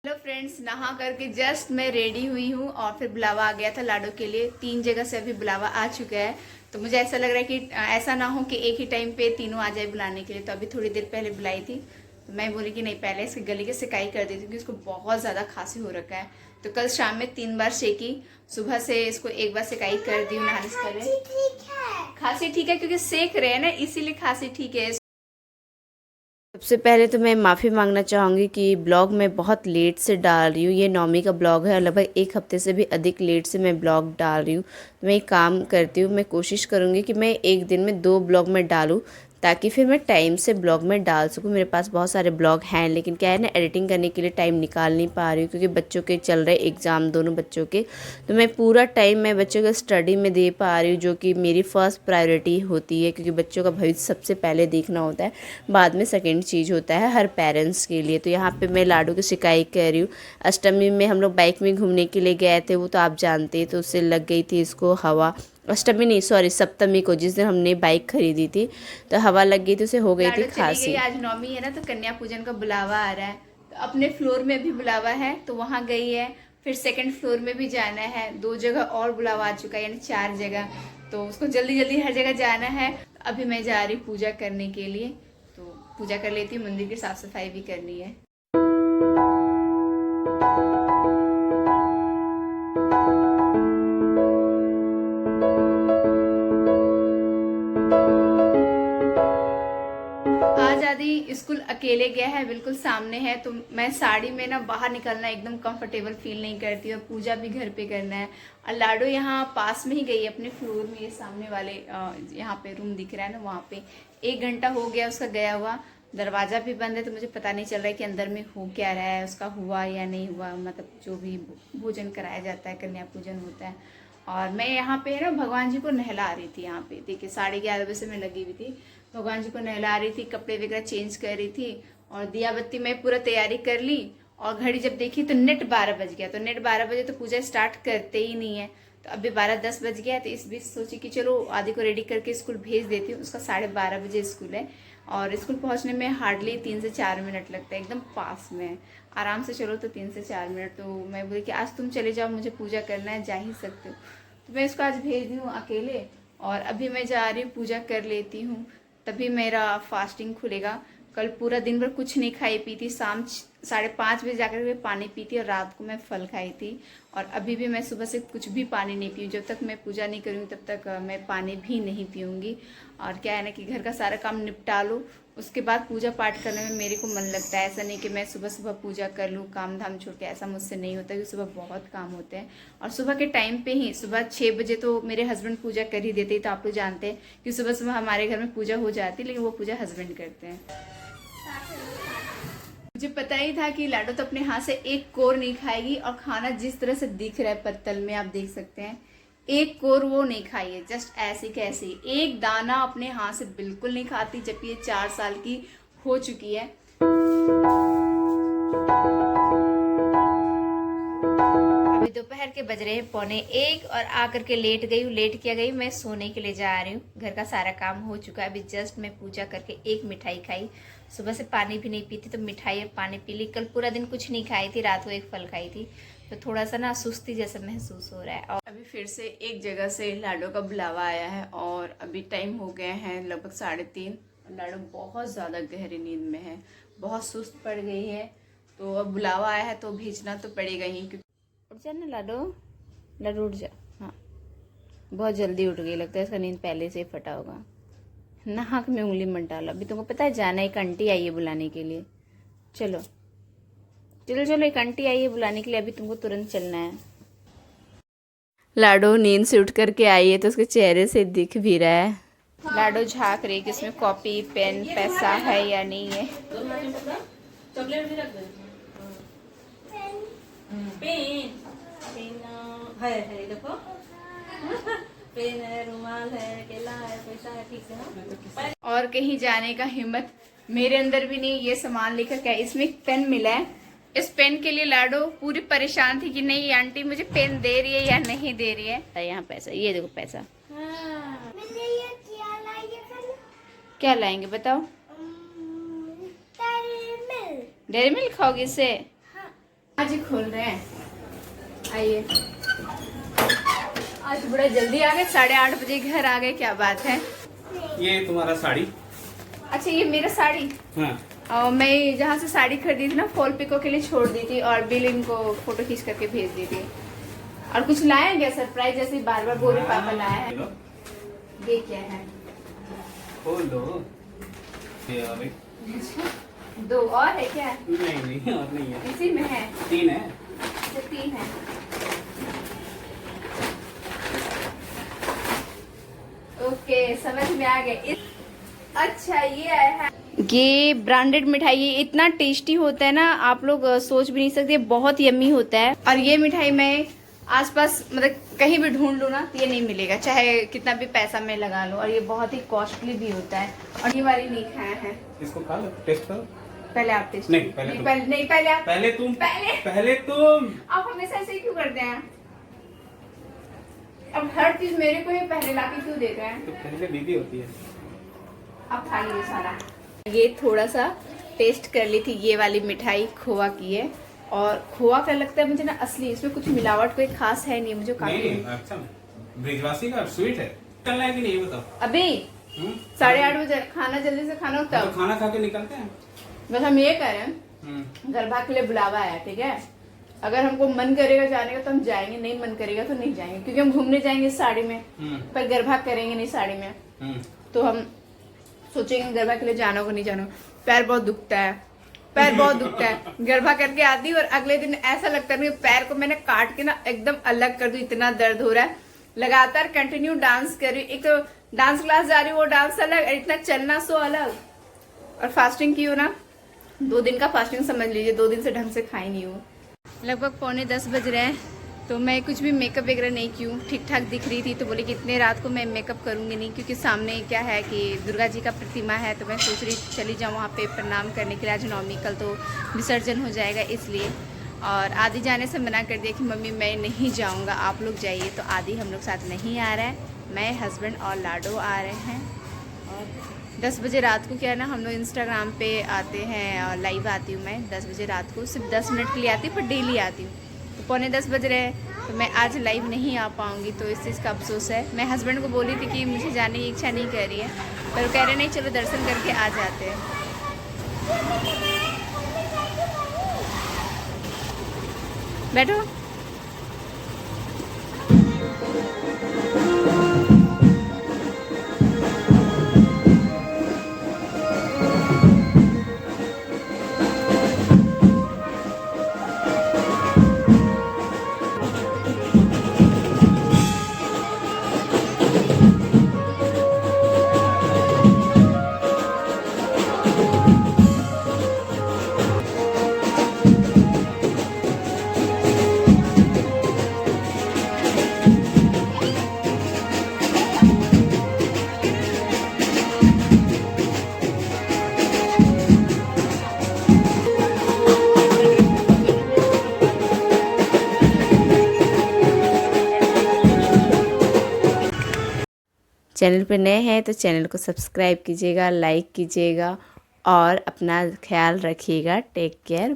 Hello friends, नहा करके just मैं रेडी हुई हूँ और फिर बुलावा आ गया था लाडो के लिए। 3 जगह से अभी बुलावा आ चुका है, तो मुझे ऐसा लग रहा है कि ऐसा ना हो कि एक ही टाइम पे तीनों आ जाए बुलाने के लिए। तो अभी थोड़ी देर पहले बुलाई थी, तो मैं बोली कि नहीं, पहले इसके गले की सिकाई कर देती क्योंकि इसको बहुत ज़्यादा खांसी हो रखा है। तो कल शाम में 3 बार शेकी, सुबह से इसको 1 बार सिकाई कर दी नहाने से पहले। खांसी ठीक है क्योंकि सेक रहे हैं ना, इसीलिए खांसी ठीक है। सबसे पहले तो मैं माफ़ी मांगना चाहूँगी कि ब्लॉग मैं बहुत लेट से डाल रही हूँ। ये नौमी का ब्लॉग है, लगभग 1 हफ्ते से भी अधिक लेट से मैं ब्लॉग डाल रही हूँ। तो मैं एक काम करती हूँ, मैं कोशिश करूँगी कि मैं एक दिन में 2 ब्लॉग में डालूँ ताकि फिर मैं टाइम से ब्लॉग में डाल सकूँ। मेरे पास बहुत सारे ब्लॉग हैं, लेकिन क्या है ना, एडिटिंग करने के लिए टाइम निकाल नहीं पा रही हूँ क्योंकि बच्चों के चल रहे एग्ज़ाम, दोनों बच्चों के। तो मैं पूरा टाइम मैं बच्चों को स्टडी में दे पा रही हूँ, जो कि मेरी फ़र्स्ट प्रायोरिटी होती है क्योंकि बच्चों का भविष्य सबसे पहले देखना होता है, बाद में सेकेंड चीज़ होता है हर पेरेंट्स के लिए। तो यहाँ पे मैं लाडू की शिकायत कर रही हूँ। अष्टमी में हम लोग बाइक में घूमने के लिए गए थे, वो तो आप जानते हैं, तो उससे लग गई थी इसको हवा। अष्टमी नहीं, सॉरी, सप्तमी को, जिस दिन हमने बाइक खरीदी थी, तो हवा लग गई थी, उसे हो गई थी लाडो चली गई, खांसी। आज नौमी है ना, तो कन्या पूजन का बुलावा आ रहा है। तो अपने फ्लोर में भी बुलावा है, तो वहाँ गई है। फिर सेकंड फ्लोर में भी जाना है, 2 जगह और बुलावा आ चुका है, यानी 4 जगह। तो उसको जल्दी जल्दी हर जगह जाना है। अभी मैं जा रही पूजा करने के लिए, तो पूजा कर लेती हूँ। मंदिर की साफ सफाई भी करनी है। आज आदि स्कूल अकेले गया है, बिल्कुल सामने है। तो मैं साड़ी में ना बाहर निकलना एकदम कंफर्टेबल फील नहीं करती, और पूजा भी घर पे करना है। और लाडो यहाँ पास में ही गई अपने फ्लोर में, ये सामने वाले यहाँ पे रूम दिख रहा है ना, वहाँ पे 1 घंटा हो गया उसका गया हुआ। दरवाज़ा भी बंद है, तो मुझे पता नहीं चल रहा है कि अंदर में हो क्या रहा है, उसका हुआ या नहीं हुआ। मतलब जो भी भोजन कराया जाता है, कन्या पूजन होता है। और मैं यहाँ पे ना भगवान जी को नहला रही थी। यहाँ पे देखिए 11:30 बजे से मैं लगी हुई थी, भगवान जी को नहला रही थी, कपड़े वगैरह चेंज कर रही थी। और दिया बत्ती मैं पूरा तैयारी कर ली। और घड़ी जब देखी तो नेट 12 बज गया। तो नेट 12 बजे तो पूजा स्टार्ट करते ही नहीं है। तो अभी 12:10 बज गया। तो इस बीच सोची कि चलो आदि को रेडी करके स्कूल भेज देती हूँ, उसका 12:30 बजे स्कूल है। और स्कूल पहुँचने में हार्डली 3 से 4 मिनट लगता है, एकदम पास में। आराम से चलो तो 3 से 4 मिनट। तो मैं बोली कि आज तुम चले जाओ, मुझे पूजा करना है, जा ही सकते हो। तो मैं इसको आज भेज दी हूँ अकेले, और अभी मैं जा रही हूँ पूजा कर लेती हूँ, तभी मेरा फास्टिंग खुलेगा। कल पूरा दिन भर कुछ नहीं खाई पी थी, शाम 5:30 बजे जाकर के पानी पी थी, और रात को मैं फल खाई थी। और अभी भी मैं सुबह से कुछ भी पानी नहीं पी। जब तक मैं पूजा नहीं करूँगी तब तक मैं पानी भी नहीं पीऊँगी। और क्या है ना कि घर का सारा काम निपटा लो, उसके बाद पूजा पाठ करने में मेरे को मन लगता है। ऐसा नहीं कि मैं सुबह सुबह पूजा कर लूँ काम धाम छोड़ के, ऐसा मुझसे नहीं होता क्योंकि सुबह बहुत काम होते हैं। और सुबह के टाइम पे ही, सुबह 6 बजे तो मेरे हस्बैंड पूजा कर ही देते हैं। तो आप लोग जानते हैं कि सुबह सुबह हमारे घर में पूजा हो जाती है, लेकिन वो पूजा हस्बैंड करते हैं। मुझे पता ही था कि लाडो तो अपने हाथ से एक कोर नहीं खाएगी। और खाना जिस तरह से दिख रहा है पत्तल में, आप देख सकते हैं, एक कोर वो नहीं खाई है, जस्ट ऐसे कैसे एक दाना अपने हाथ से बिल्कुल नहीं खाती, जबकि ये 4 साल की हो चुकी है। अभी दोपहर के बज रहे हैं 12:45, और आकर के लेट गई हूँ। लेट क्या गई, मैं सोने के लिए जा रही हूँ। घर का सारा काम हो चुका है। अभी जस्ट मैं पूजा करके एक मिठाई खाई। सुबह से पानी भी नहीं पीती, तो मिठाई और पानी पी ली। कल पूरा दिन कुछ नहीं खाई थी, रात को एक फल खाई थी। तो थोड़ा सा ना सुस्ती जैसा महसूस हो रहा है। और अभी फिर से एक जगह से लाडो का बुलावा आया है, और अभी टाइम हो गए हैं लगभग 3:30। लाडो बहुत ज़्यादा गहरी नींद में है, बहुत सुस्त पड़ गई है। तो अब बुलावा आया है तो भेजना तो पड़ेगा ही। उठ जा ना लाडो, लाडो उठ जा। हाँ, बहुत जल्दी उठ गई, लगता है इसका नींद पहले से ही फटा होगा। नाक में उंगली मत डालो। अभी तुमको पता है जाना, एक आंटी आई है बुलाने के लिए। चलो चलो चलो, एक आंटी आई है बुलाने के लिए, अभी तुमको तुरंत चलना है। लाडो नींद से उठ करके आई है तो उसके चेहरे से दिख भी रहा है। लाडो झाँक रही कि इसमें कॉपी पेन पैसा है या नहीं है। चॉकलेट भी रख दो। पेन पेन है देखो। पेन है, रुमाल है, केला है, पैसा है, ठीक से ना। और कहीं जाने का हिम्मत मेरे अंदर भी नहीं। ये सामान लेकर क्या, इसमें पेन मिला है। इस पेन के लिए लाडो पूरी परेशान थी कि नहीं आंटी मुझे पेन दे रही है या नहीं दे रही है। यहाँ पैसा, ये देखो पैसा। हाँ। क्या लाएंगे बताओ। डेयरी मिल्क खाओगे इससे? आज ही खोल रहे हैं, आइए। आज बड़ा जल्दी आ गए, 8:30 बजे घर आ गए, क्या बात है। ये तुम्हारा साड़ी। अच्छा ये मेरा साड़ी। हाँ। और मैं जहाँ से साड़ी खरीदी थी ना, फॉल पिको के लिए छोड़ दी थी और बिल इनको फोटो खींच करके भेज दी थी। और कुछ लाए हैं क्या सरप्राइज, जैसे बार बार बोल रहे पापा लाया है। ये क्या है? खोल दो। ये और एक। दो और है क्या? नहीं नहीं और नहीं है, इसी में है। 3 है। अच्छा 3 है। ओके समझ में आ गए। अच्छा ये आया है, ये ब्रांडेड मिठाई, ये इतना टेस्टी होता है ना, आप लोग सोच भी नहीं सकते, बहुत यम्मी होता है। और ये मिठाई मैं आसपास मतलब कहीं भी ढूंढ लूँ ना तो ये नहीं मिलेगा, चाहे कितना भी पैसा मैं लगा लूँ। और ये बहुत ही कॉस्टली भी होता है। और ये वाली नहीं खाया है। इसको खा लो, टेस्ट करो। पहले आप टेस्ट। नहीं, पहले तुम। पहले आप। पहले तुम। पहले तुम। आप हमेशा ऐसे ही क्यों करते हैं? अब हर चीज मेरे को ही पहले लाके क्यों देते हैं? तो पहले बीबी होती है। अब खा लीजिए सारा। ये थोड़ा सा टेस्ट कर ली थी, ये वाली मिठाई खोवा की है। और खोवा का लगता है मुझे ना असली, इसमें कुछ मिलावट कोई खास है नहीं, मुझे काफी। नहीं, अच्छा ब्रिजवासी का स्वीट है। चलना है कि नहीं बताओ। अभी 8:30 बजे खाना जल्दी से खाना होता तो है। खाना खा के निकलते हैं। बस हम ये कह रहे हैं, गरबा के लिए बुलावा आया, ठीक है। अगर हमको मन करेगा जाने का तो हम जाएंगे, नहीं मन करेगा तो नहीं जाएंगे, क्योंकि हम घूमने जाएंगे साड़ी में, पर गरबा करेंगे नहीं साड़ी में। तो हम सोचेंगे गरबा के लिए जाना को नहीं जाना। पैर बहुत दुखता है, पैर बहुत दुखता है। गरबा करके आती और अगले दिन ऐसा लगता है कि पैर को मैंने काट के ना एकदम अलग कर दूं, इतना दर्द हो रहा है। लगातार कंटिन्यू डांस कर रही हूँ, एक तो डांस क्लास जा रही हूँ, वो डांस अलग, इतना चलना सो अलग। और फास्टिंग की हो ना, 2 दिन का फास्टिंग समझ लीजिए, 2 दिन से ढंग से खाई नहीं हूँ। लगभग 9:45 बज रहे हैं, तो मैं कुछ भी मेकअप वगैरह नहीं की हूँ, ठीक ठाक दिख रही थी। तो बोली कि इतने रात को मैं मेकअप करूँगी नहीं, क्योंकि सामने क्या है कि दुर्गा जी का प्रतिमा है, तो मैं सोच रही चली जाऊँ वहाँ पे प्रणाम करने के लिए। आज नवमी, कल तो विसर्जन हो जाएगा इसलिए। और आदि जाने से मना कर दिया कि मम्मी मैं नहीं जाऊँगा, आप लोग जाइए। तो आदि हम लोग साथ नहीं आ रहा है, मैं, हस्बैंड और लाडो आ रहे हैं। और 10 बजे रात को क्या है ना, हम लोग इंस्टाग्राम पे आते हैं और लाइव आती हूँ मैं 10 बजे रात को, सिर्फ 10 मिनट के लिए आती हूँ, पर डेली आती हूँ। तो 9:45 बज रहे हैं, तो मैं आज लाइव नहीं आ पाऊँगी, तो इस चीज़ का अफसोस है। मैं हस्बैंड को बोली थी कि मुझे जाने की इच्छा नहीं कर रही है, पर वो कह रहे नहीं चलो दर्शन करके आ जाते हैं। बैठो। चैनल पर नए हैं तो चैनल को सब्सक्राइब कीजिएगा, लाइक कीजिएगा और अपना ख्याल रखिएगा। Take care.